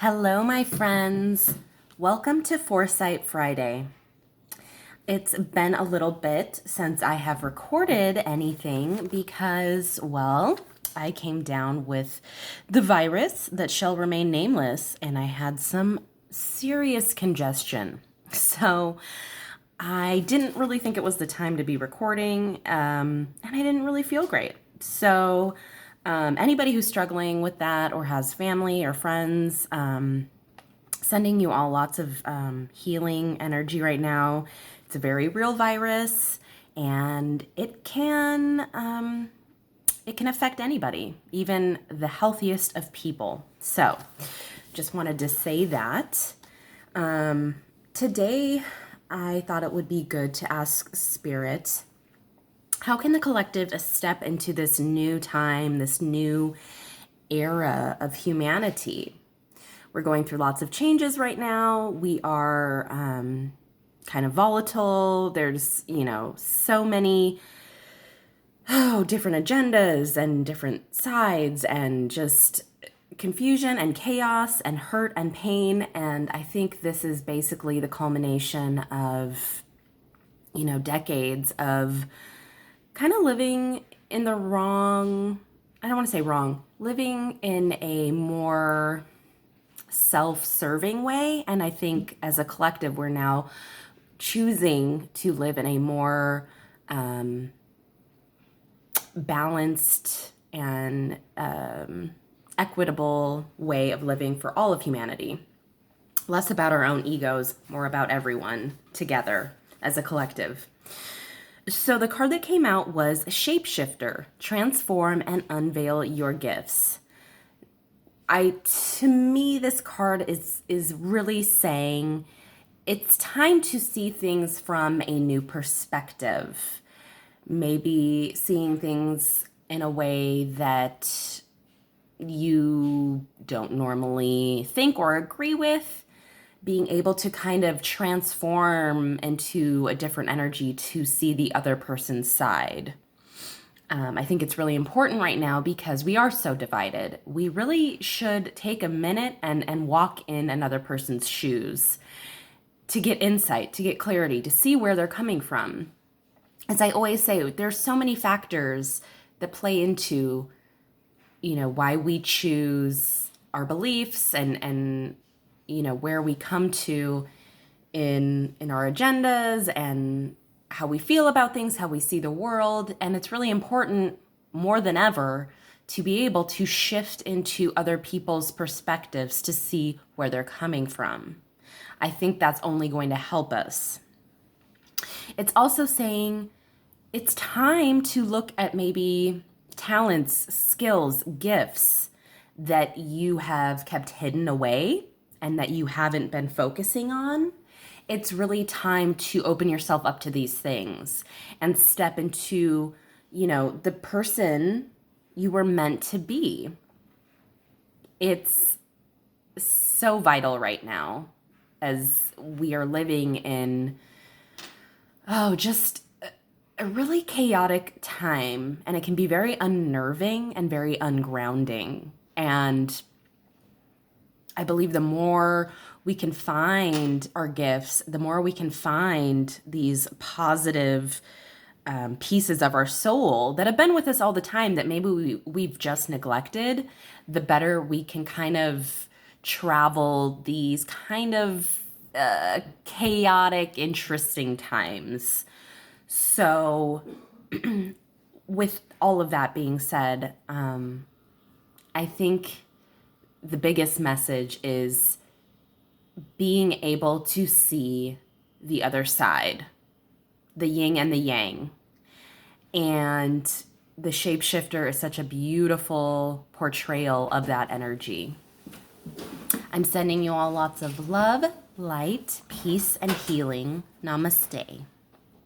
Hello, my friends. Welcome to Foresight Friday. It's been a little bit since I have recorded anything because, well, I came down with the virus that shall remain nameless and I had some serious congestion. So I didn't really think it was the time to be recording, and I didn't really feel great. So anybody who's struggling with that or has family or friends, sending you all lots of healing energy right now. It's a very real virus, and it can affect anybody, even the healthiest of people. So, just wanted to say that. Today, I thought it would be good to ask Spirit, how can the collective step into this new time, this new era of humanity? We're going through lots of changes right now. We are kind of volatile. There's, so many different agendas and different sides and just confusion and chaos and hurt and pain. And I think this is basically the culmination of, decades of kind of living in the wrong, I don't want to say wrong, living in a more self-serving way. And I think as a collective, we're now choosing to live in a more balanced and equitable way of living for all of humanity. Less about our own egos, more about everyone together as a collective. So the card that came out was Shapeshifter, Transform and Unveil Your Gifts. To me, this card is really saying it's time to see things from a new perspective. Maybe seeing things in a way that you don't normally think or agree with, being able to kind of transform into a different energy to see the other person's side. I think it's really important right now because we are so divided. We really should take a minute and walk in another person's shoes to get insight, to get clarity, to see where they're coming from. As I always say, there's so many factors that play into, why we choose our beliefs and where we come to in our agendas and how we feel about things, how we see the world. And it's really important more than ever to be able to shift into other people's perspectives to see where they're coming from. I think that's only going to help us. It's also saying it's time to look at maybe talents, skills, gifts that you have kept hidden away and that you haven't been focusing on. It's really time to open yourself up to these things and step into, the person you were meant to be. It's so vital right now as we are living in, just a really chaotic time. And it can be very unnerving and very ungrounding. And I believe the more we can find our gifts, the more we can find these positive pieces of our soul that have been with us all the time that maybe we've just neglected, the better we can kind of travel these kind of chaotic, interesting times. So with all of that being said, I think the biggest message is being able to see the other side, the yin and the yang. And the shapeshifter is such a beautiful portrayal of that energy. I'm sending you all lots of love, light, peace, and healing. Namaste.